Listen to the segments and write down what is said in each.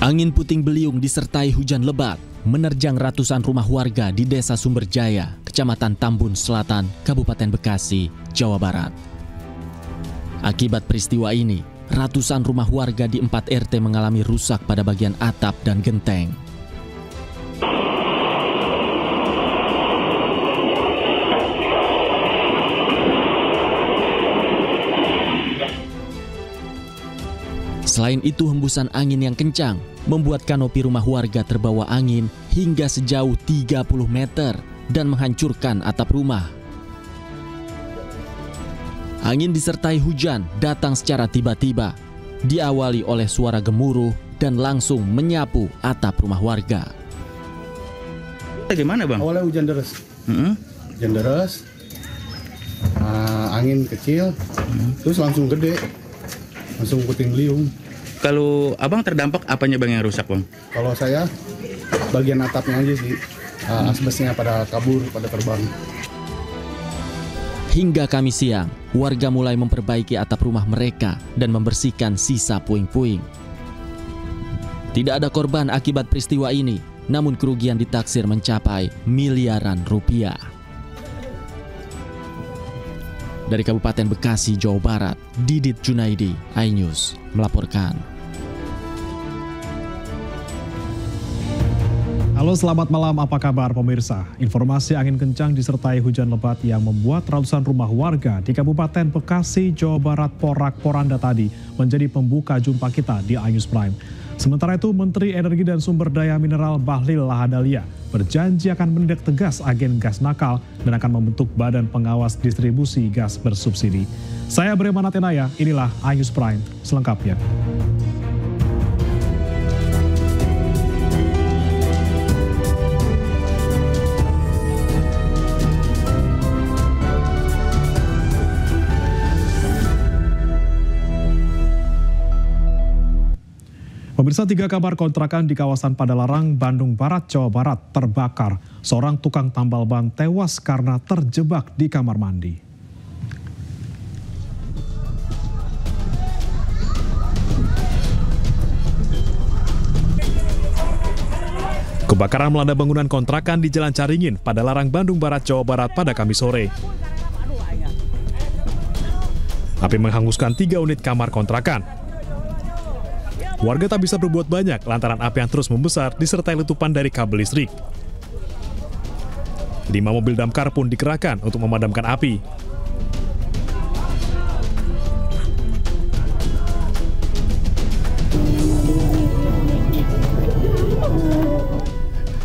Angin puting beliung disertai hujan lebat menerjang ratusan rumah warga di Desa Sumberjaya, Kecamatan Tambun Selatan, Kabupaten Bekasi, Jawa Barat. Akibat peristiwa ini, ratusan rumah warga di 4 RT mengalami rusak pada bagian atap dan genteng. Selain itu, hembusan angin yang kencang membuat kanopi rumah warga terbawa angin hingga sejauh 30 meter dan menghancurkan atap rumah. Angin disertai hujan datang secara tiba-tiba, diawali oleh suara gemuruh dan langsung menyapu atap rumah warga. Gimana, Bang? Awalnya hujan deras. Hujan deras, angin kecil, terus langsung gede, langsung puting beliung. Kalau Abang terdampak, apanya Bang yang rusak, Bang? Kalau saya, bagian atapnya aja sih, asbesnya pada kabur, pada terbang. Hingga Kamis siang, warga mulai memperbaiki atap rumah mereka dan membersihkan sisa puing-puing. Tidak ada korban akibat peristiwa ini, namun kerugian ditaksir mencapai miliaran rupiah. Dari Kabupaten Bekasi, Jawa Barat, Didit Junaidi, iNews melaporkan. Halo, selamat malam, apa kabar pemirsa? Informasi angin kencang disertai hujan lebat yang membuat ratusan rumah warga di Kabupaten Bekasi, Jawa Barat porak-poranda tadi menjadi pembuka jumpa kita di iNews Prime. Sementara itu, Menteri Energi dan Sumber Daya Mineral Bahlil Lahadalia berjanji akan menindak tegas agen gas nakal dan akan membentuk badan pengawas distribusi gas bersubsidi. Saya Breman Atenaya, inilah iNews Prime selengkapnya. Pemirsa, 3 kamar kontrakan di kawasan Padalarang, Bandung Barat, Jawa Barat terbakar. Seorang tukang tambal ban tewas karena terjebak di kamar mandi. Kebakaran melanda bangunan kontrakan di Jalan Caringin, Padalarang, Bandung Barat, Jawa Barat pada Kamis sore. Api menghanguskan 3 unit kamar kontrakan. Warga tak bisa berbuat banyak lantaran api yang terus membesar disertai letupan dari kabel listrik. 5 mobil damkar pun dikerahkan untuk memadamkan api.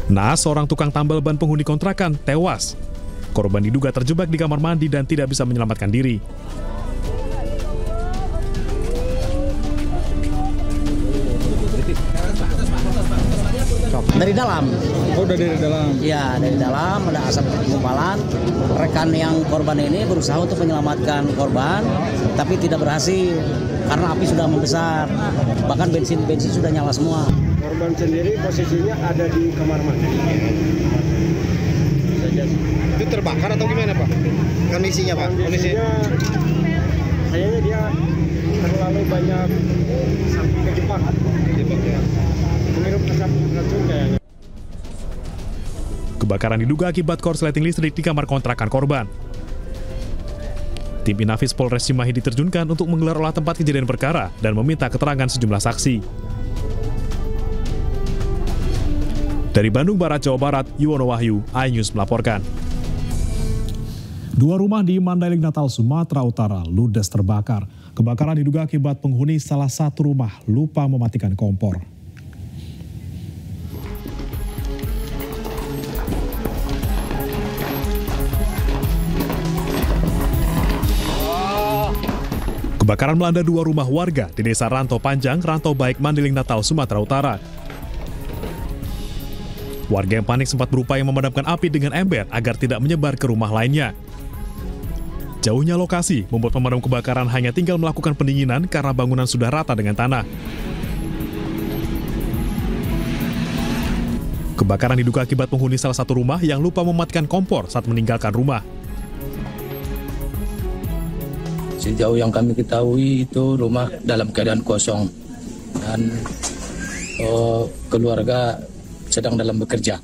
Naas, seorang tukang tambal ban penghuni kontrakan, tewas. Korban diduga terjebak di kamar mandi dan tidak bisa menyelamatkan diri. Dari dalam. Oh, dari dalam? Ya, dari dalam ada asap gumpalan. Rekan yang korban ini berusaha untuk menyelamatkan korban, tapi tidak berhasil karena api sudah membesar. Bahkan bensin sudah nyala semua. Korban sendiri posisinya ada di kamar mandi. Itu terbakar atau gimana, Pak? Kondisinya, Pak? Kondisinya kayaknya dia terlalu banyak kejebak. Menghirup asap racun kayaknya. Kebakaran diduga akibat korsleting listrik di kamar kontrakan korban. Tim Inafis Polres Cimahi diterjunkan untuk menggelar olah tempat kejadian perkara dan meminta keterangan sejumlah saksi. Dari Bandung Barat, Jawa Barat, Yuwono Wahyu, iNews melaporkan. 2 rumah di Mandailing Natal, Sumatera Utara ludes terbakar. Kebakaran diduga akibat penghuni salah satu rumah lupa mematikan kompor. Kebakaran melanda 2 rumah warga di Desa Rantau Panjang, Rantau Baik, Mandailing Natal, Sumatera Utara. Warga yang panik sempat berupaya memadamkan api dengan ember agar tidak menyebar ke rumah lainnya. Jauhnya lokasi membuat pemadam kebakaran hanya tinggal melakukan pendinginan karena bangunan sudah rata dengan tanah. Kebakaran diduga akibat penghuni salah satu rumah yang lupa mematikan kompor saat meninggalkan rumah. Sejauh yang kami ketahui itu rumah dalam keadaan kosong dan keluarga sedang dalam bekerja.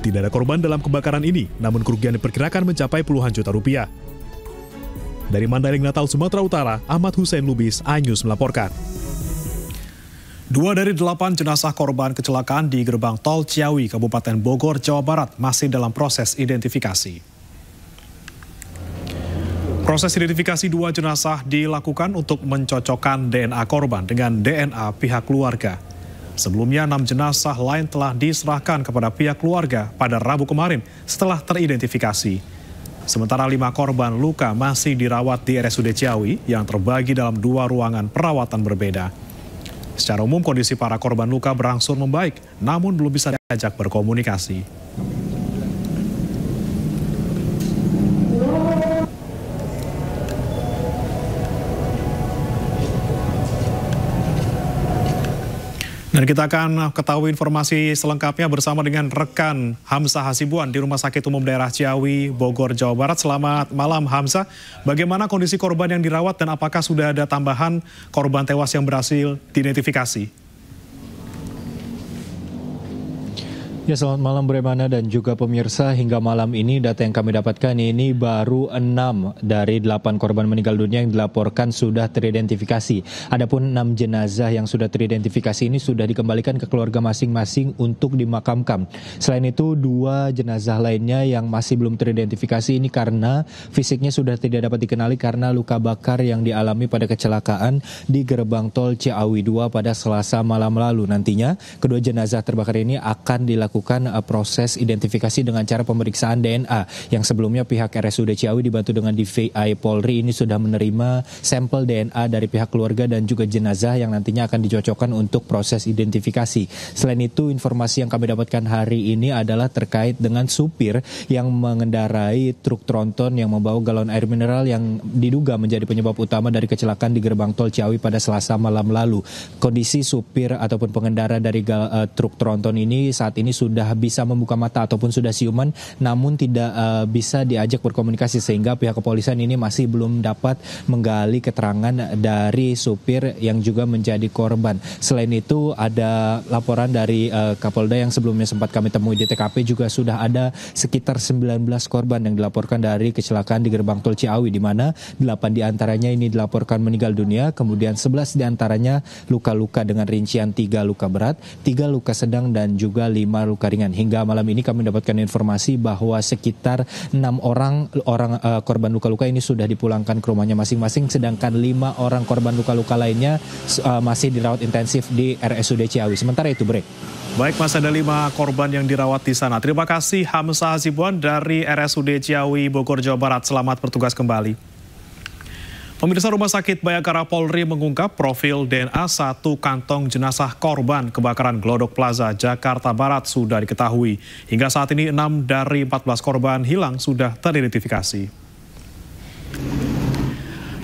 Tidak ada korban dalam kebakaran ini, namun kerugian diperkirakan mencapai puluhan juta rupiah. Dari Mandailing, Natal, Sumatera Utara, Ahmad Hussein Lubis, iNews melaporkan. 2 dari 8 jenazah korban kecelakaan di gerbang tol Ciawi, Kabupaten Bogor, Jawa Barat masih dalam proses identifikasi. Proses identifikasi 2 jenazah dilakukan untuk mencocokkan DNA korban dengan DNA pihak keluarga. Sebelumnya 6 jenazah lain telah diserahkan kepada pihak keluarga pada Rabu kemarin setelah teridentifikasi. Sementara 5 korban luka masih dirawat di RSUD Ciawi yang terbagi dalam 2 ruangan perawatan berbeda. Secara umum kondisi para korban luka berangsur membaik, namun belum bisa diajak berkomunikasi. Dan kita akan ketahui informasi selengkapnya bersama dengan rekan Hamzah Hasibuan di Rumah Sakit Umum Daerah Ciawi, Bogor, Jawa Barat. Selamat malam Hamzah. Bagaimana kondisi korban yang dirawat dan apakah sudah ada tambahan korban tewas yang berhasil diidentifikasi? Ya, selamat malam Bremana dan juga pemirsa. Hingga malam ini data yang kami dapatkan ini baru 6 dari 8 korban meninggal dunia yang dilaporkan sudah teridentifikasi. Adapun 6 jenazah yang sudah teridentifikasi ini sudah dikembalikan ke keluarga masing-masing untuk dimakamkan. Selain itu 2 jenazah lainnya yang masih belum teridentifikasi ini karena fisiknya sudah tidak dapat dikenali karena luka bakar yang dialami pada kecelakaan di gerbang tol Ciawi 2 pada Selasa malam lalu. Nantinya kedua jenazah terbakar ini akan dilakukan proses identifikasi dengan cara pemeriksaan DNA yang sebelumnya pihak RSUD Ciawi dibantu dengan DVI Polri ini sudah menerima sampel DNA dari pihak keluarga dan juga jenazah yang nantinya akan dicocokkan untuk proses identifikasi. Selain itu informasi yang kami dapatkan hari ini adalah terkait dengan supir yang mengendarai truk tronton yang membawa galon air mineral yang diduga menjadi penyebab utama dari kecelakaan di gerbang tol Ciawi pada Selasa malam lalu. Kondisi supir ataupun pengendara dari truk tronton ini saat ini sudah bisa membuka mata ataupun sudah siuman, namun tidak bisa diajak berkomunikasi sehingga pihak kepolisian ini masih belum dapat menggali keterangan dari supir yang juga menjadi korban. Selain itu ada laporan dari Kapolda yang sebelumnya sempat kami temui di TKP juga sudah ada sekitar 19 korban yang dilaporkan dari kecelakaan di gerbang tol Ciawi, di mana 8 diantaranya ini dilaporkan meninggal dunia, kemudian 11 diantaranya luka-luka dengan rincian 3 luka berat, 3 luka sedang dan juga 5 luka ringan. Hingga malam ini kami mendapatkan informasi bahwa sekitar 6 orang korban luka-luka ini sudah dipulangkan ke rumahnya masing-masing, sedangkan 5 orang korban luka-luka lainnya masih dirawat intensif di RSUD Ciawi. Sementara itu, Bre. Baik, masih ada 5 korban yang dirawat di sana. Terima kasih Hamzah Hasibuan dari RSUD Ciawi, Bogor, Jawa Barat. Selamat bertugas kembali. Pemirsa, Rumah Sakit Bayangkara Polri mengungkap profil DNA 1 kantong jenazah korban kebakaran Glodok Plaza, Jakarta Barat sudah diketahui. Hingga saat ini 6 dari 14 korban hilang sudah teridentifikasi.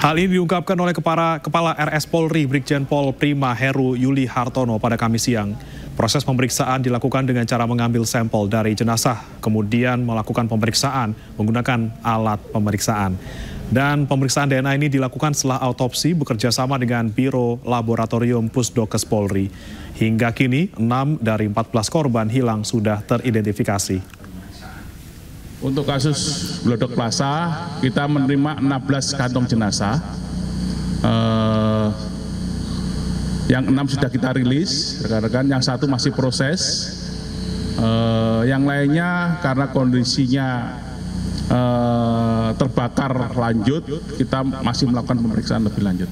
Hal ini diungkapkan oleh Kepala RS Polri Brigjen Pol Prima Heru Yuli Hartono pada Kamis siang. Proses pemeriksaan dilakukan dengan cara mengambil sampel dari jenazah, kemudian melakukan pemeriksaan menggunakan alat pemeriksaan. Dan pemeriksaan DNA ini dilakukan setelah autopsi bekerja sama dengan Biro Laboratorium Pusdokes Polri. Hingga kini 6 dari 14 korban hilang sudah teridentifikasi. Untuk kasus Glodok Plaza, kita menerima 16 kantong jenazah. Yang 6 sudah kita rilis, rekan-rekan, yang 1 masih proses. Yang lainnya karena kondisinya terbakar lanjut, kita masih melakukan pemeriksaan lebih lanjut.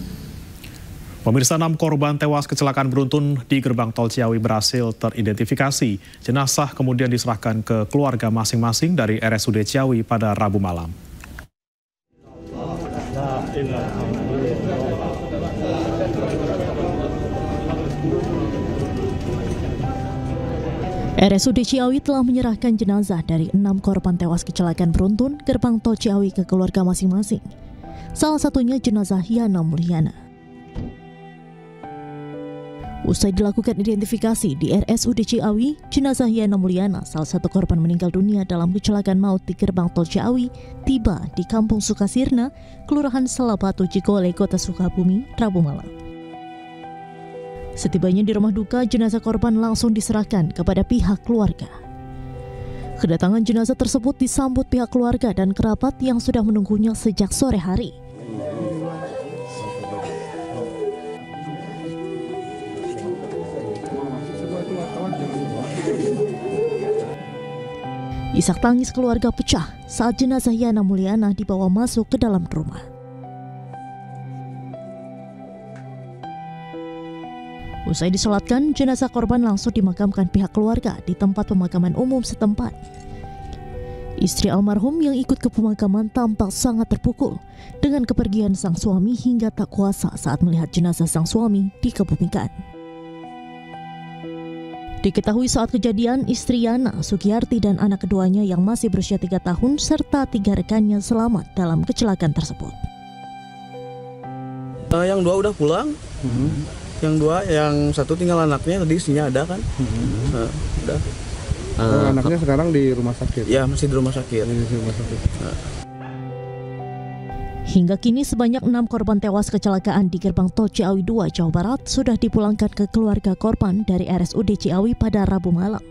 Pemirsa, 6 korban tewas kecelakaan beruntun di gerbang tol Ciawi berhasil teridentifikasi. Jenazah kemudian diserahkan ke keluarga masing-masing dari RSUD Ciawi pada Rabu malam. RSUD Ciawi telah menyerahkan jenazah dari 6 korban tewas kecelakaan beruntun gerbang tol Ciawi ke keluarga masing-masing. Salah satunya jenazah Yana Mulyana. Usai dilakukan identifikasi di RSUD Ciawi, jenazah Yana Mulyana, salah satu korban meninggal dunia dalam kecelakaan maut di gerbang tol Ciawi, tiba di Kampung Sukasirna, Kelurahan Selabatu, Cikole, Kota Sukabumi, Rabu malam. Setibanya di rumah duka, jenazah korban langsung diserahkan kepada pihak keluarga. Kedatangan jenazah tersebut disambut pihak keluarga dan kerabat yang sudah menunggunya sejak sore hari. Isak tangis keluarga pecah saat jenazah Yana Mulyana dibawa masuk ke dalam rumah. Usai disolatkan, jenazah korban langsung dimakamkan pihak keluarga di tempat pemakaman umum setempat. Istri almarhum yang ikut ke pemakaman tampak sangat terpukul dengan kepergian sang suami hingga tak kuasa saat melihat jenazah sang suami dikebumikan. Diketahui saat kejadian, istri Yana, Sugiyarti dan anak keduanya yang masih berusia 3 tahun serta 3 rekannya selamat dalam kecelakaan tersebut. Yang 2 udah pulang, yang 1 tinggal anaknya, tadi istrinya ada kan, udah. Anaknya sekarang di rumah sakit? Ya, masih di rumah sakit. Hingga kini sebanyak 6 korban tewas kecelakaan di gerbang tol Ciawi 2, Jawa Barat sudah dipulangkan ke keluarga korban dari RSUD Ciawi pada Rabu malam.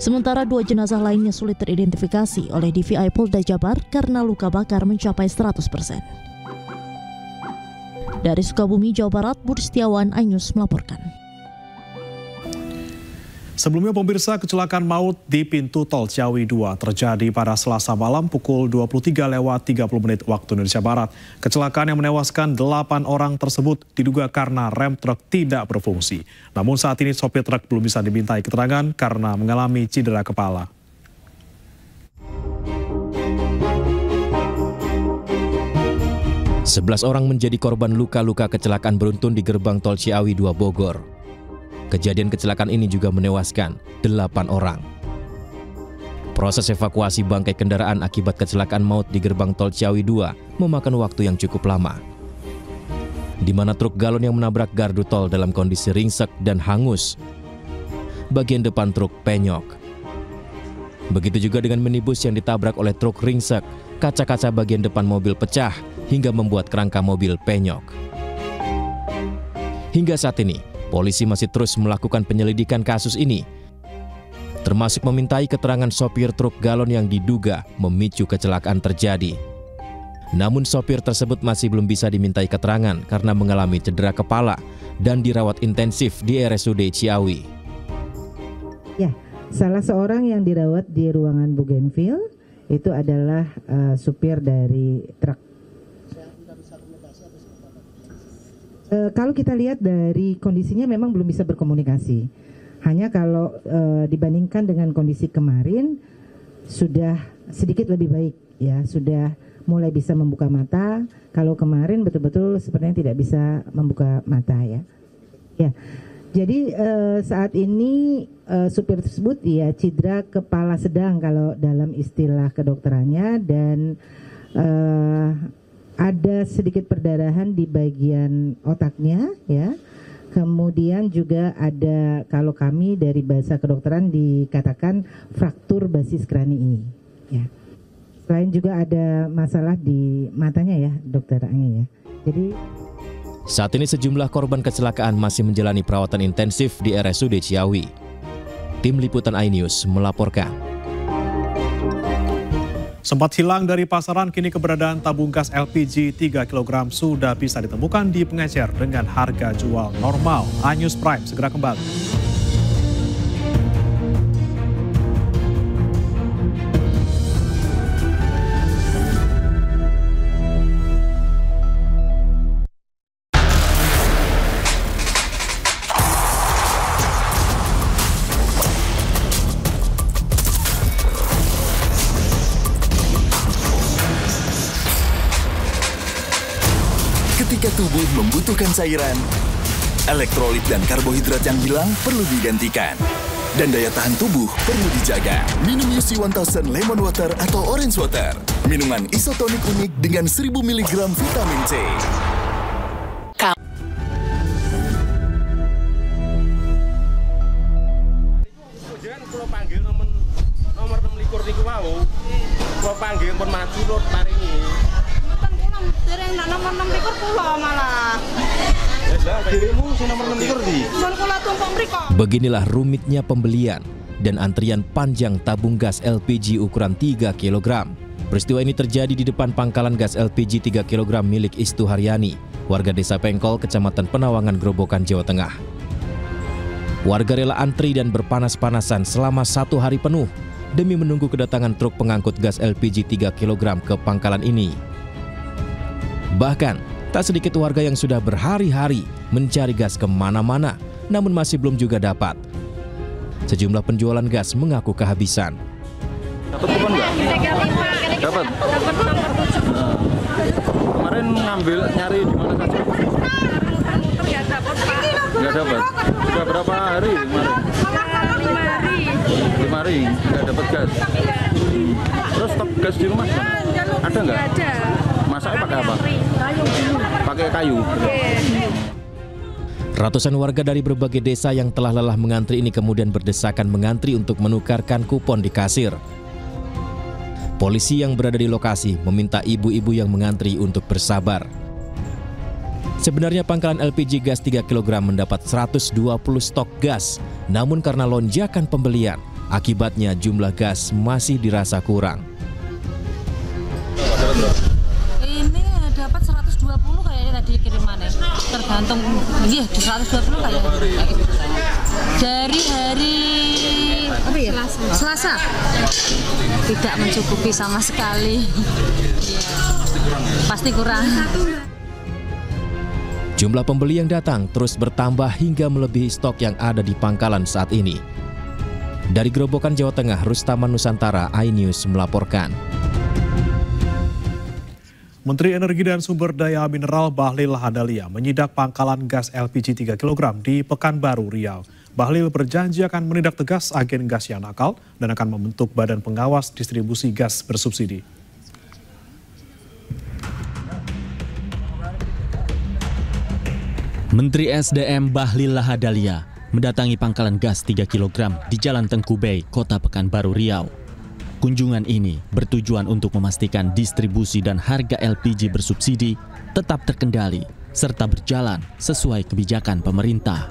Sementara 2 jenazah lainnya sulit teridentifikasi oleh DVI Polda Jabar karena luka bakar mencapai 100%. Dari Sukabumi, Jawa Barat, Budi Setiawan, iNews melaporkan. Sebelumnya pemirsa, kecelakaan maut di pintu tol Ciawi 2 terjadi pada Selasa malam pukul 23:30 waktu Indonesia Barat. Kecelakaan yang menewaskan 8 orang tersebut diduga karena rem truk tidak berfungsi. Namun saat ini sopir truk belum bisa dimintai keterangan karena mengalami cedera kepala. Sebelas orang menjadi korban luka-luka kecelakaan beruntun di gerbang tol Ciawi 2 Bogor. Kejadian kecelakaan ini juga menewaskan 8 orang. Proses evakuasi bangkai kendaraan akibat kecelakaan maut di gerbang tol Ciawi 2 memakan waktu yang cukup lama. Di mana truk galon yang menabrak gardu tol dalam kondisi ringsek dan hangus. Bagian depan truk penyok. Begitu juga dengan minibus yang ditabrak oleh truk ringsek, kaca-kaca bagian depan mobil pecah hingga membuat kerangka mobil penyok. Hingga saat ini, polisi masih terus melakukan penyelidikan kasus ini, termasuk memintai keterangan sopir truk galon yang diduga memicu kecelakaan terjadi. Namun sopir tersebut masih belum bisa dimintai keterangan karena mengalami cedera kepala dan dirawat intensif di RSUD Ciawi. Ya, salah seorang yang dirawat di ruangan Bougainville itu adalah supir dari truk. Kalau kita lihat dari kondisinya memang belum bisa berkomunikasi. Hanya kalau dibandingkan dengan kondisi kemarin sudah sedikit lebih baik ya, sudah mulai bisa membuka mata. Kalau kemarin betul-betul sepertinya tidak bisa membuka mata ya. Ya. Jadi saat ini supir tersebut ya cedera kepala sedang kalau dalam istilah kedokterannya dan ada sedikit perdarahan di bagian otaknya ya. Kemudian juga ada, kalau kami dari bahasa kedokteran dikatakan fraktur basis kranii ya. Selain juga ada masalah di matanya ya, Dokter Anggi ya. Jadi saat ini sejumlah korban kecelakaan masih menjalani perawatan intensif di RSUD Ciawi. Tim Liputan iNews melaporkan. Sempat hilang dari pasaran, kini keberadaan tabung gas LPG 3 kg sudah bisa ditemukan di pengecer dengan harga jual normal. iNews Prime segera kembali. Ketika tubuh membutuhkan cairan, elektrolit dan karbohidrat yang hilang perlu digantikan. Dan daya tahan tubuh perlu dijaga. Minum UC 1000 Lemon Water atau Orange Water. Minuman isotonik unik dengan 1000 mg vitamin C. Kalau panggil nomor 26 niku wau. Kalau panggil pun maju lho paringi. Dereng nomor 6 likur kula malah. Beginilah rumitnya pembelian dan antrian panjang tabung gas LPG ukuran 3 kg. Peristiwa ini terjadi di depan pangkalan gas LPG 3 kg milik Istu Haryani, warga Desa Pengkol, Kecamatan Penawangan, Grobogan, Jawa Tengah. Warga rela antri dan berpanas-panasan selama 1 hari penuh demi menunggu kedatangan truk pengangkut gas LPG 3 kg ke pangkalan ini. Bahkan, tak sedikit warga yang sudah berhari-hari mencari gas kemana-mana, namun masih belum juga dapat. Sejumlah penjualan gas mengaku kehabisan. Dapat kupon nggak? Dapat. Dapat nomor 7. Kemarin ngambil nyari di mana saja? Nggak dapat, Pak. Nggak dapat. Sudah berapa hari kemarin? 5 hari. 5 hari nggak dapat gas. Terus stok gas di rumah ada nggak? Ada. Masaknya pakai apa? Kayu. Pakai kayu. Ratusan warga dari berbagai desa yang telah lelah mengantri ini kemudian berdesakan mengantri untuk menukarkan kupon di kasir. Polisi yang berada di lokasi meminta ibu-ibu yang mengantri untuk bersabar. Sebenarnya pangkalan LPG gas 3 kg mendapat 120 stok gas, namun karena lonjakan pembelian, akibatnya jumlah gas masih dirasa kurang. Ini dapat 120 kayaknya tadi kirimannya. Tergantung, iya 120 kayaknya. Dari hari Selasa. Tidak mencukupi sama sekali. Pasti kurang. Jumlah pembeli yang datang terus bertambah hingga melebihi stok yang ada di pangkalan saat ini. Dari Grobogan, Jawa Tengah, Rustaman Nusantara, iNews melaporkan. Menteri Energi dan Sumber Daya Mineral Bahlil Lahadalia menyidak pangkalan gas LPG 3 kg di Pekanbaru, Riau. Bahlil berjanji akan menindak tegas agen gas yang nakal dan akan membentuk badan pengawas distribusi gas bersubsidi. Menteri SDM Bahlil Lahadalia mendatangi pangkalan gas 3 kg di Jalan Tengku Bey, Kota Pekanbaru, Riau. Kunjungan ini bertujuan untuk memastikan distribusi dan harga LPG bersubsidi tetap terkendali serta berjalan sesuai kebijakan pemerintah.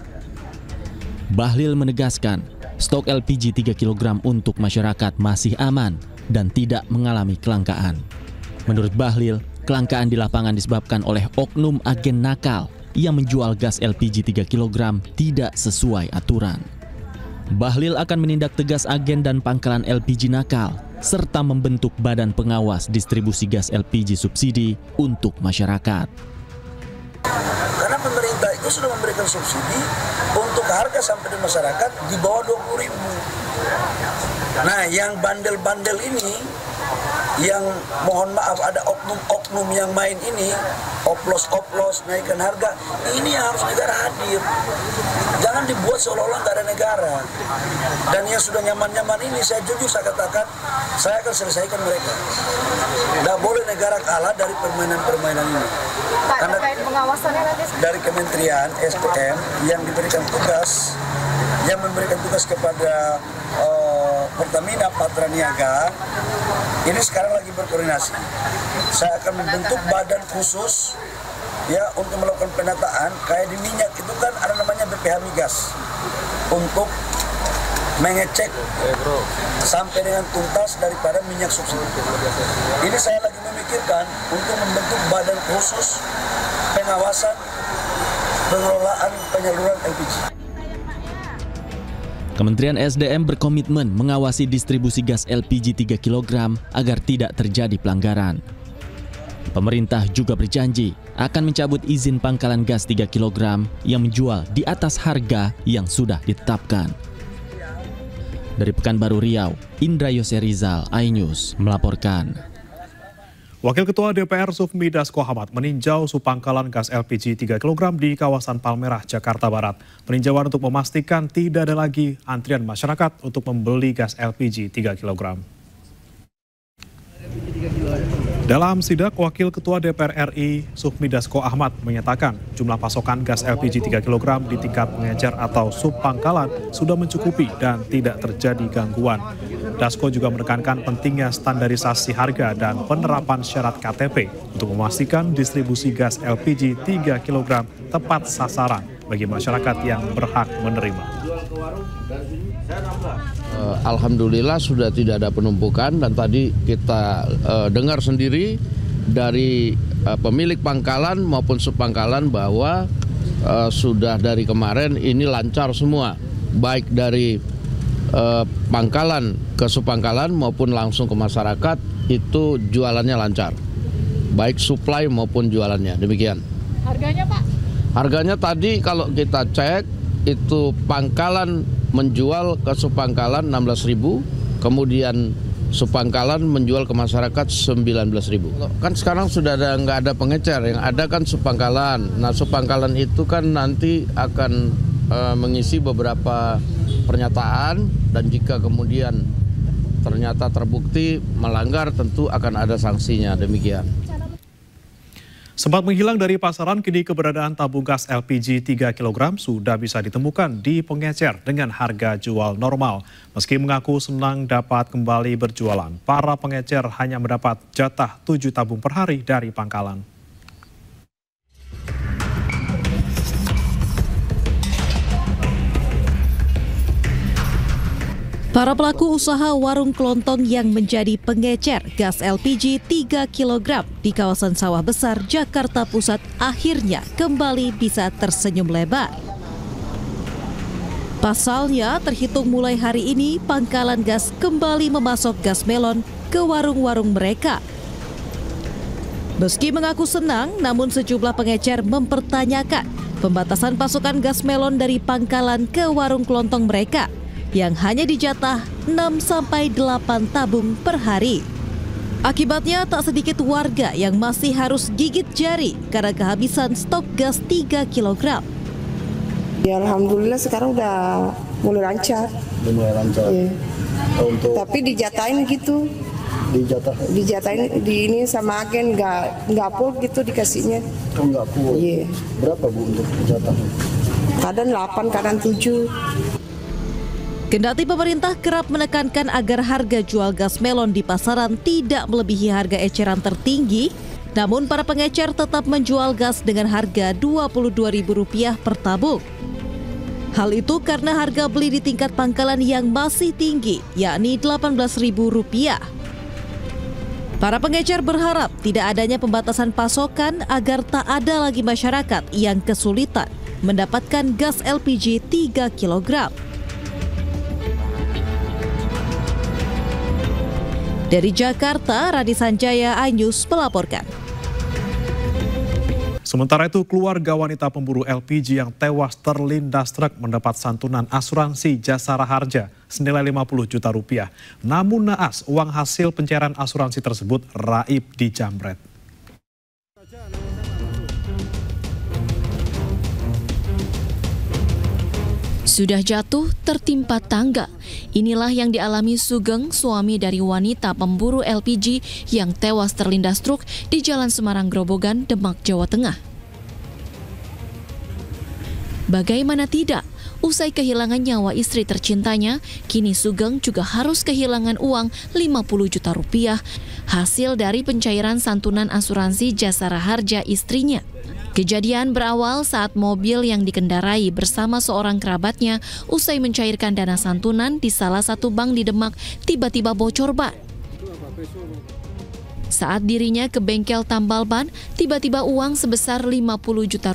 Bahlil menegaskan stok LPG 3 kg untuk masyarakat masih aman dan tidak mengalami kelangkaan. Menurut Bahlil, kelangkaan di lapangan disebabkan oleh oknum agen nakal yang menjual gas LPG 3 kg tidak sesuai aturan. Bahlil akan menindak tegas agen dan pangkalan LPG nakal, serta membentuk badan pengawas distribusi gas LPG subsidi untuk masyarakat. Karena pemerintah itu sudah memberikan subsidi untuk harga sampai di masyarakat di bawah 20.000. Nah, yang bandel-bandel ini, yang mohon maaf ada oknum-oknum yang main ini, oplos-oplos, naikkan harga, ini yang harus negara hadir. Jangan dibuat seolah-olah nggak ada negara. Dan yang sudah nyaman-nyaman ini, saya jujur saya katakan, saya akan selesaikan mereka. Nggak boleh negara kalah dari permainan-permainan ini. Karena dari Kementerian SDM yang diberikan tugas, yang memberikan tugas kepada Pertamina Patraniaga, ini sekarang lagi berkoordinasi. Saya akan membentuk badan khusus ya untuk melakukan penataan. Kayak di minyak itu kan ada namanya BPH Migas untuk mengecek sampai dengan tuntas daripada minyak subsidi. Ini saya lagi memikirkan untuk membentuk badan khusus pengawasan pengelolaan penyaluran LPG. Kementerian SDM berkomitmen mengawasi distribusi gas LPG 3 kg agar tidak terjadi pelanggaran. Pemerintah juga berjanji akan mencabut izin pangkalan gas 3 kg yang menjual di atas harga yang sudah ditetapkan. Dari Pekanbaru, Riau, Indra Yose Rizal, iNews melaporkan. Wakil Ketua DPR Sufmi Dasko Ahmad meninjau pangkalan gas LPG 3 kg di kawasan Palmerah, Jakarta Barat. Peninjauan untuk memastikan tidak ada lagi antrian masyarakat untuk membeli gas LPG 3 kg. Dalam sidak, Wakil Ketua DPR RI Sufmi Dasko Ahmad menyatakan jumlah pasokan gas LPG 3 kg di tingkat pengecer atau subpangkalan sudah mencukupi dan tidak terjadi gangguan. Dasko juga menekankan pentingnya standarisasi harga dan penerapan syarat KTP untuk memastikan distribusi gas LPG 3 kg tepat sasaran bagi masyarakat yang berhak menerima. Alhamdulillah sudah tidak ada penumpukan, dan tadi kita dengar sendiri dari pemilik pangkalan maupun subpangkalan bahwa sudah dari kemarin ini lancar semua, baik dari pangkalan ke subpangkalan maupun langsung ke masyarakat, itu jualannya lancar, baik supply maupun jualannya. Demikian. Harganya Pak? Harganya tadi kalau kita cek itu pangkalan menjual ke subpangkalan 16.000, kemudian subpangkalan menjual ke masyarakat 19.000. Kan sekarang sudah nggak ada pengecer, yang ada kan subpangkalan. Nah, subpangkalan itu kan nanti akan mengisi beberapa pernyataan, dan jika kemudian ternyata terbukti melanggar, tentu akan ada sanksinya. Demikian. Sempat menghilang dari pasaran, kini keberadaan tabung gas LPG 3 kg sudah bisa ditemukan di pengecer dengan harga jual normal. Meski mengaku senang dapat kembali berjualan, para pengecer hanya mendapat jatah 7 tabung per hari dari pangkalan. Para pelaku usaha warung kelontong yang menjadi pengecer gas LPG 3 kg di kawasan Sawah Besar, Jakarta Pusat akhirnya kembali bisa tersenyum lebar. Pasalnya, terhitung mulai hari ini, pangkalan gas kembali memasok gas melon ke warung-warung mereka. Meski mengaku senang, namun sejumlah pengecer mempertanyakan pembatasan pasokan gas melon dari pangkalan ke warung kelontong mereka yang hanya dijatah 6-8 tabung per hari. Akibatnya tak sedikit warga yang masih harus gigit jari karena kehabisan stok gas 3 kg. Ya alhamdulillah sekarang udah mulai lancar. Mulai lancar. Iya. Untuk tapi dijatahin gitu. Dijatahin di ini sama agen, nggak full gitu dikasihnya. Oh, nggak full. Iya. Berapa Bu untuk jatah? Kadang 8, kadang 7. Kendati pemerintah kerap menekankan agar harga jual gas melon di pasaran tidak melebihi harga eceran tertinggi, namun para pengecer tetap menjual gas dengan harga Rp22.000 per tabung. Hal itu karena harga beli di tingkat pangkalan yang masih tinggi, yakni Rp18.000. Para pengecer berharap tidak adanya pembatasan pasokan agar tak ada lagi masyarakat yang kesulitan mendapatkan gas LPG 3 kg. Dari Jakarta, Radi Sanjaya, iNews melaporkan. Sementara itu, keluarga wanita pemburu LPG yang tewas terlindas truk mendapat santunan asuransi Jasara Harja senilai Rp50 juta. Namun naas, uang hasil pencairan asuransi tersebut raib dijamret. Sudah jatuh tertimpa tangga. Inilah yang dialami Sugeng, suami dari wanita pemburu LPG yang tewas terlindas truk di Jalan Semarang Grobogan, Demak, Jawa Tengah. Bagaimana tidak, usai kehilangan nyawa istri tercintanya, kini Sugeng juga harus kehilangan uang Rp50 juta hasil dari pencairan santunan asuransi Jasara Harja istrinya. Kejadian berawal saat mobil yang dikendarai bersama seorang kerabatnya usai mencairkan dana santunan di salah satu bank di Demak tiba-tiba bocor ban. Saat dirinya ke bengkel tambal ban, tiba-tiba uang sebesar Rp50 juta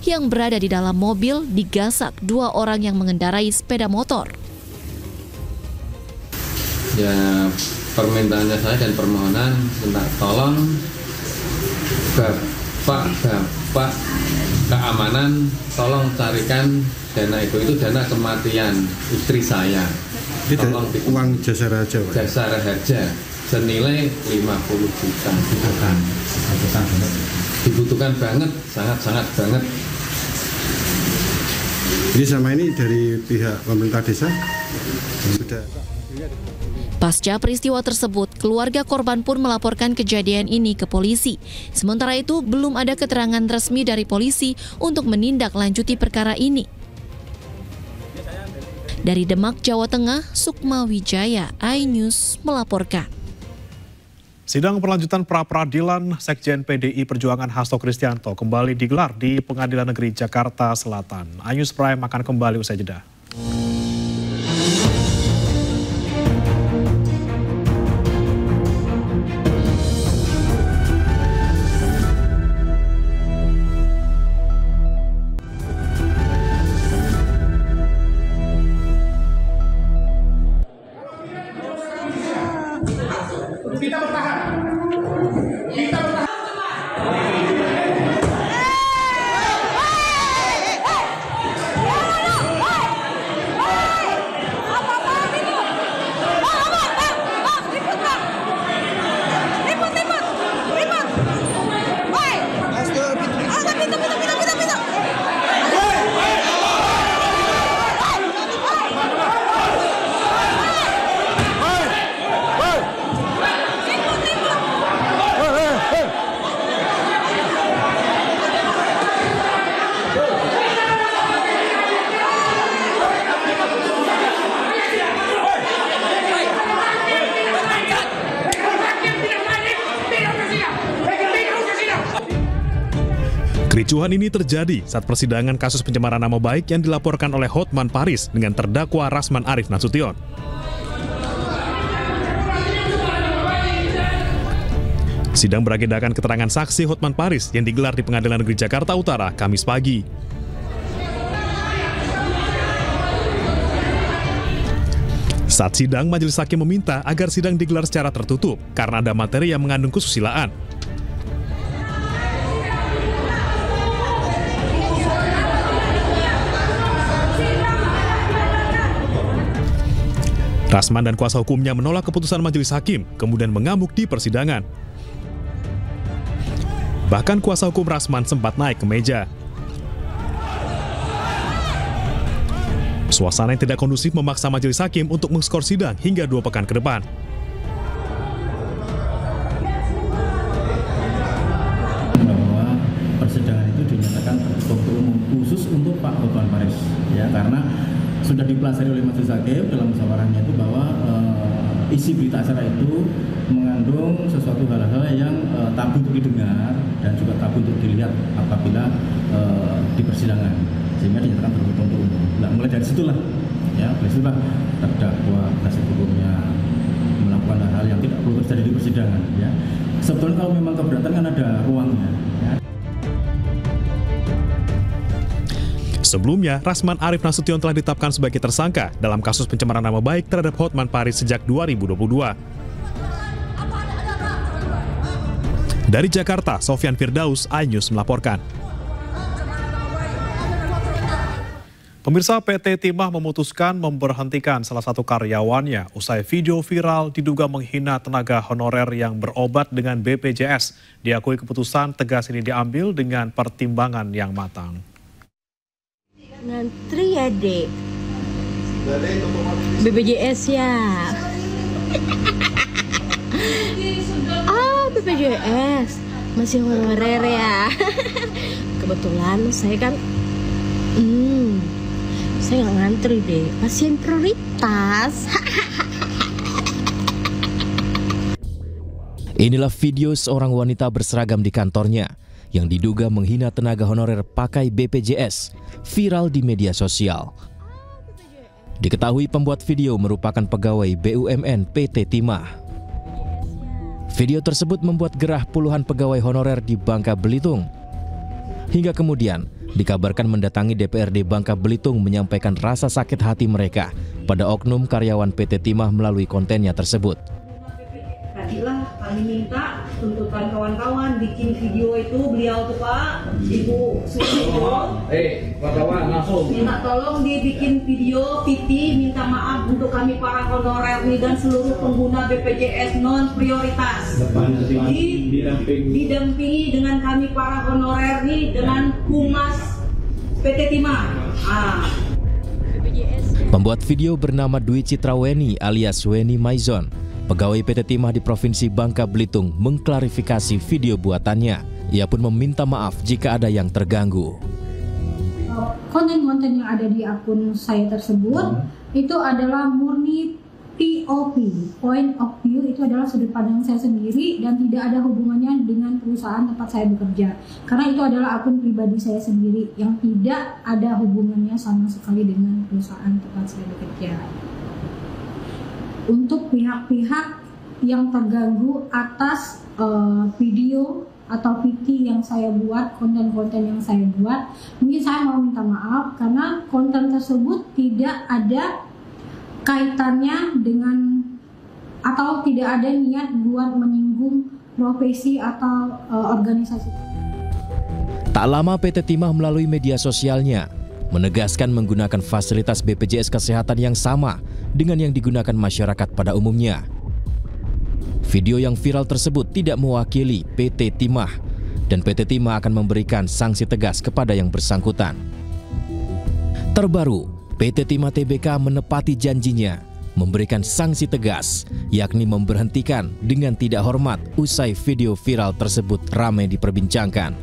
yang berada di dalam mobil digasak 2 orang yang mengendarai sepeda motor. Ya, permintaannya saya dan permohonan minta tolong Bapak keamanan, tolong carikan dana itu dana kematian istri saya. Tolong uang Jasara Harja, Pak? Jasara Harja senilai Rp50 juta. Dibutuhkan banget, sangat-sangat banget. Ini sama ini dari pihak pemerintah desa sudah. Pasca peristiwa tersebut, keluarga korban pun melaporkan kejadian ini ke polisi. Sementara itu, belum ada keterangan resmi dari polisi untuk menindaklanjuti perkara ini. Dari Demak, Jawa Tengah, Sukma Wijaya, iNews melaporkan. Sidang perlanjutan pra-peradilan Sekjen PDI Perjuangan Hasto Kristianto kembali digelar di Pengadilan Negeri Jakarta Selatan. iNews Prime akan kembali usai jeda. Kita bertahan. Kita bertahan. Kericuhan ini terjadi saat persidangan kasus pencemaran nama baik yang dilaporkan oleh Hotman Paris dengan terdakwa Rasman Arif Nasution. Sidang beragendakan keterangan saksi Hotman Paris yang digelar di Pengadilan Negeri Jakarta Utara Kamis pagi. Saat sidang, majelis hakim meminta agar sidang digelar secara tertutup karena ada materi yang mengandung kesusilaan. Rasman dan kuasa hukumnya menolak keputusan majelis hakim, kemudian mengamuk di persidangan. Bahkan kuasa hukum Rasman sempat naik ke meja. Suasana yang tidak kondusif memaksa majelis hakim untuk mengskor sidang hingga 2 pekan ke depan. Bahwa persidangan itu dinyatakan tertutup umum khusus untuk Pak Hotman Paris, ya, karena sudah dipelajari oleh majelis hakim dalam musyawarahnya itu bahwa isi berita acara itu mengandung sesuatu hal-hal yang tabu untuk didengar dan juga tabu untuk dilihat apabila di persidangan, sehingga dinyatakan tertutup untuk umum. Nah, mulai dari situlah, ya, dari situlah terdakwa penasihat hukumnya melakukan hal-hal yang tidak perlu terjadi di persidangan. Ya, sebetulnya kalau memang keberatan kan ada ruangnya. Ya. Sebelumnya, Rasman Arif Nasution telah ditetapkan sebagai tersangka dalam kasus pencemaran nama baik terhadap Hotman Paris sejak 2022. Dari Jakarta, Sofyan Firdaus, iNews melaporkan. Pemirsa, PT Timah memutuskan memberhentikan salah satu karyawannya usai video viral diduga menghina tenaga honorer yang berobat dengan BPJS. Diakui keputusan tegas ini diambil dengan pertimbangan yang matang. Ngantri ya, Dek. BPJS ya. Oh, BPJS. Masih honorer ya. Kebetulan saya kan saya nggak ngantri deh. Pasien prioritas. Inilah video seorang wanita berseragam di kantornya yang diduga menghina tenaga honorer pakai BPJS, viral di media sosial. Diketahui pembuat video merupakan pegawai BUMN PT Timah. Video tersebut membuat gerah puluhan pegawai honorer di Bangka Belitung. Hingga kemudian dikabarkan mendatangi DPRD Bangka Belitung menyampaikan rasa sakit hati mereka pada oknum karyawan PT Timah melalui kontennya tersebut. Tadilah kami minta tuntutan kawan-kawan bikin video itu, beliau tuh Pak, Ibu Sucido, langsung minta tolong dibikin video PT minta maaf untuk kami para honorer nih dan seluruh pengguna BPJS non prioritas. Didampingi dengan kami para honorer nih dengan Humas PT Timah. BPJS. Pembuat video bernama Dwi Citraweni alias Weni Maizon, pegawai PT Timah di Provinsi Bangka Belitung, mengklarifikasi video buatannya. Ia pun meminta maaf jika ada yang terganggu. Konten-konten yang ada di akun saya tersebut itu adalah murni POV, point of view, itu adalah sudut pandang saya sendiri dan tidak ada hubungannya dengan perusahaan tempat saya bekerja. Karena itu adalah akun pribadi saya sendiri yang tidak ada hubungannya sama sekali dengan perusahaan tempat saya bekerja. Untuk pihak-pihak yang terganggu atas video atau VT yang saya buat, konten-konten yang saya buat, mungkin saya mau minta maaf karena konten tersebut tidak ada kaitannya dengan atau tidak ada niat buat menyinggung profesi atau organisasi. Tak lama PT Timah melalui media sosialnya menegaskan menggunakan fasilitas BPJS Kesehatan yang sama dengan yang digunakan masyarakat pada umumnya. Video yang viral tersebut tidak mewakili PT Timah dan PT Timah akan memberikan sanksi tegas kepada yang bersangkutan. Terbaru, PT Timah Tbk menepati janjinya memberikan sanksi tegas, yakni memberhentikan dengan tidak hormat usai video viral tersebut ramai diperbincangkan.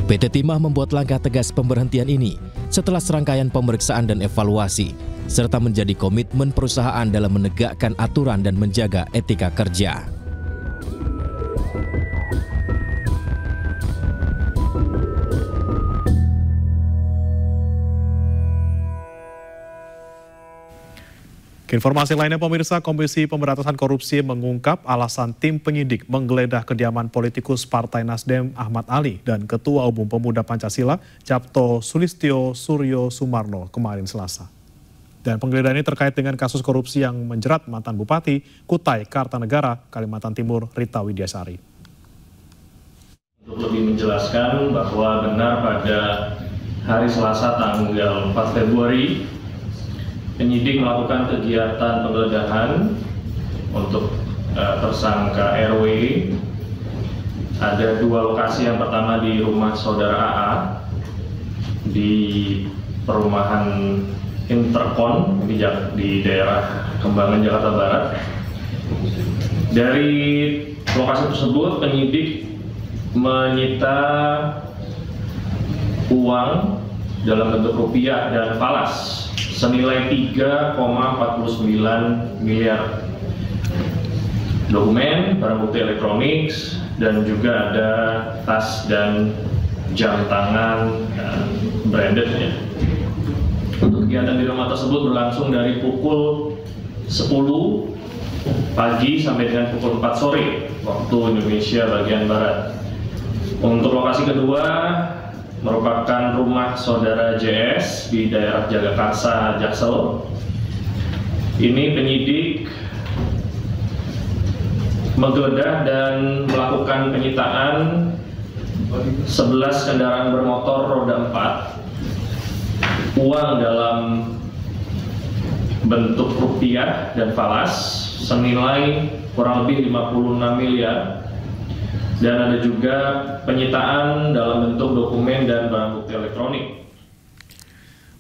PT Timah membuat langkah tegas pemberhentian ini setelah serangkaian pemeriksaan dan evaluasi, serta menjadi komitmen perusahaan dalam menegakkan aturan dan menjaga etika kerja. Informasi lainnya pemirsa, Komisi Pemberantasan Korupsi mengungkap alasan tim penyidik menggeledah kediaman politikus Partai Nasdem Ahmad Ali dan Ketua Umum Pemuda Pancasila Capto Sulistyo Suryo Sumarno kemarin Selasa. Dan penggeledahan ini terkait dengan kasus korupsi yang menjerat mantan Bupati Kutai Kartanegara, Kalimantan Timur, Rita Widyasari. Untuk lebih menjelaskan bahwa benar pada hari Selasa tanggal 4 Februari, penyidik melakukan kegiatan penggeledahan untuk tersangka RW. Ada dua lokasi, yang pertama di rumah saudara AA di perumahan Interkon di daerah Kembangan, Jakarta Barat. Dari lokasi tersebut penyidik menyita uang dalam bentuk rupiah dan falas senilai 3,49 miliar, dokumen, barang bukti elektronik, dan juga ada tas dan jam tangan branded ya. Untuk kegiatan di rumah tersebut berlangsung dari pukul 10 pagi sampai dengan pukul 4 sore waktu Indonesia bagian Barat. Untuk lokasi kedua merupakan rumah saudara JS di daerah Jagakarsa, Jaksel. Ini penyidik menggeledah dan melakukan penyitaan 11 kendaraan bermotor roda 4, uang dalam bentuk rupiah dan falas senilai kurang lebih 56 miliar. Dan ada juga penyitaan dalam bentuk dokumen dan barang bukti elektronik.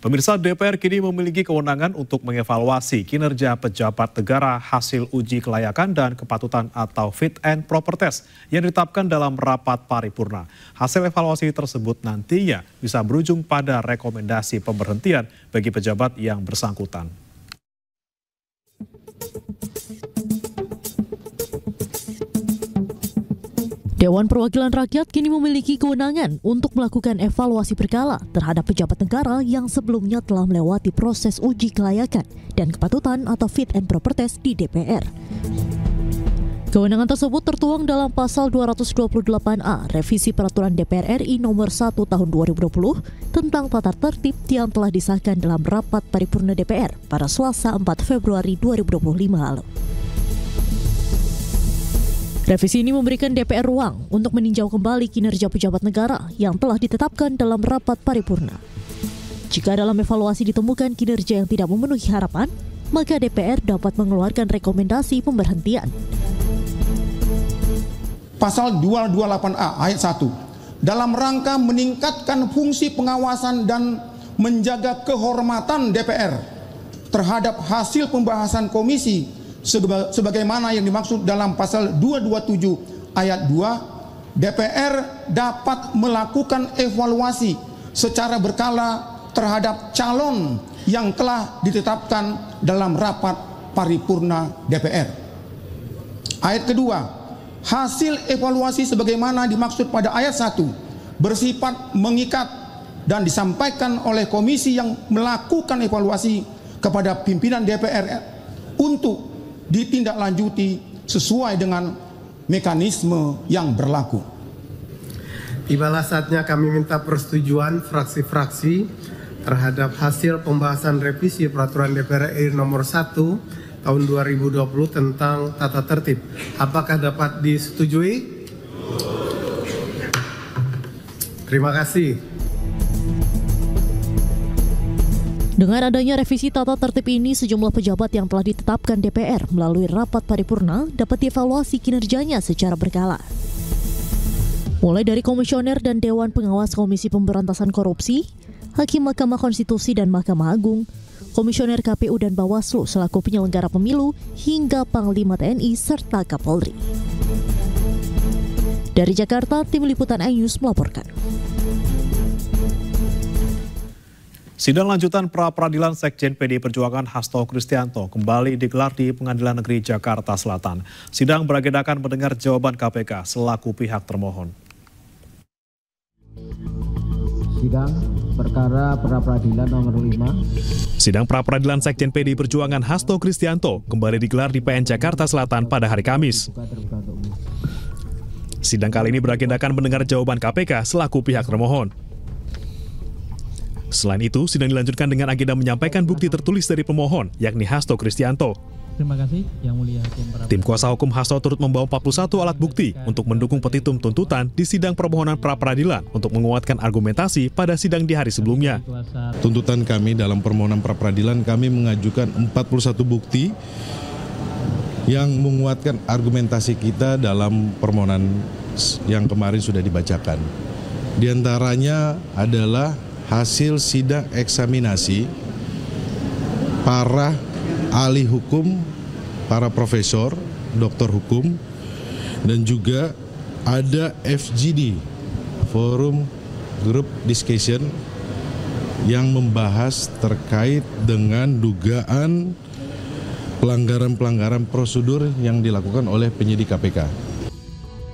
Pemirsa, DPR kini memiliki kewenangan untuk mengevaluasi kinerja pejabat negara hasil uji kelayakan dan kepatutan atau fit and proper test yang ditetapkan dalam rapat paripurna. Hasil evaluasi tersebut nantinya bisa berujung pada rekomendasi pemberhentian bagi pejabat yang bersangkutan. Dewan Perwakilan Rakyat kini memiliki kewenangan untuk melakukan evaluasi berkala terhadap pejabat negara yang sebelumnya telah melewati proses uji kelayakan dan kepatutan atau fit and proper test di DPR. Kewenangan tersebut tertuang dalam pasal 228A Revisi Peraturan DPR RI nomor 1 tahun 2020 tentang tata tertib yang telah disahkan dalam rapat paripurna DPR pada Selasa 4 Februari 2025 lalu. Revisi ini memberikan DPR ruang untuk meninjau kembali kinerja pejabat negara yang telah ditetapkan dalam rapat paripurna. Jika dalam evaluasi ditemukan kinerja yang tidak memenuhi harapan, maka DPR dapat mengeluarkan rekomendasi pemberhentian. Pasal 228A ayat 1, dalam rangka meningkatkan fungsi pengawasan dan menjaga kehormatan DPR, terhadap hasil pembahasan komisi sebagaimana yang dimaksud dalam pasal 227 ayat 2, DPR dapat melakukan evaluasi secara berkala terhadap calon yang telah ditetapkan dalam rapat paripurna DPR. Ayat kedua, hasil evaluasi sebagaimana dimaksud pada ayat 1 bersifat mengikat dan disampaikan oleh komisi yang melakukan evaluasi kepada pimpinan DPR untuk ditindaklanjuti sesuai dengan mekanisme yang berlaku. Tibalah saatnya kami minta persetujuan fraksi-fraksi terhadap hasil pembahasan revisi Peraturan DPR RI Nomor 1 Tahun 2020 tentang tata tertib. Apakah dapat disetujui? Terima kasih. Dengan adanya revisi tata tertib ini, sejumlah pejabat yang telah ditetapkan DPR melalui rapat paripurna dapat dievaluasi kinerjanya secara berkala. Mulai dari komisioner dan Dewan Pengawas Komisi Pemberantasan Korupsi, Hakim Mahkamah Konstitusi dan Mahkamah Agung, Komisioner KPU dan Bawaslu selaku penyelenggara pemilu, hingga Panglima TNI serta Kapolri. Dari Jakarta, Tim Liputan iNews melaporkan. Sidang lanjutan pra-peradilan Sekjen PDI Perjuangan Hasto Kristianto kembali digelar di Pengadilan Negeri Jakarta Selatan. Sidang beragendakan mendengar jawaban KPK selaku pihak termohon. Sidang perkara pra-peradilan nomor 5. Sidang pra-peradilan Sekjen PDI Perjuangan Hasto Kristianto kembali digelar di PN Jakarta Selatan pada hari Kamis. Sidang kali ini beragendakan mendengar jawaban KPK selaku pihak termohon. Selain itu, sidang dilanjutkan dengan agenda menyampaikan bukti tertulis dari pemohon, yakni Hasto Kristianto. Terima kasih, Yang Mulia Hakim. Tim kuasa hukum Hasto turut membawa 41 alat bukti untuk mendukung petitum tuntutan di sidang permohonan pra-peradilan untuk menguatkan argumentasi pada sidang di hari sebelumnya. Tuntutan kami dalam permohonan pra-peradilan, kami mengajukan 41 bukti yang menguatkan argumentasi kita dalam permohonan yang kemarin sudah dibacakan. Di antaranya adalah hasil sidang eksaminasi para ahli hukum, para profesor, doktor hukum, dan juga ada FGD, Forum Group Discussion, yang membahas terkait dengan dugaan pelanggaran-pelanggaran prosedur yang dilakukan oleh penyidik KPK.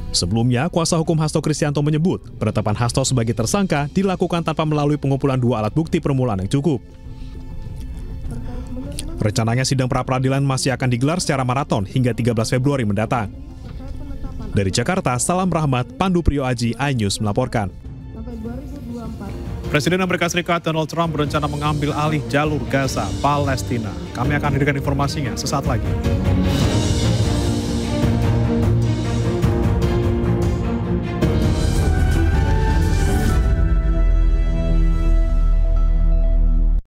Sebelumnya, kuasa hukum Hasto Kristianto menyebut penetapan Hasto sebagai tersangka dilakukan tanpa melalui pengumpulan 2 alat bukti permulaan yang cukup. Rencananya sidang pra-peradilan masih akan digelar secara maraton hingga 13 Februari mendatang. Dari Jakarta, Salam Rahmat, Pandu Priyo Aji, iNews melaporkan. Presiden Amerika Serikat Donald Trump berencana mengambil alih jalur Gaza, Palestina. Kami akan hadirkan informasinya sesaat lagi.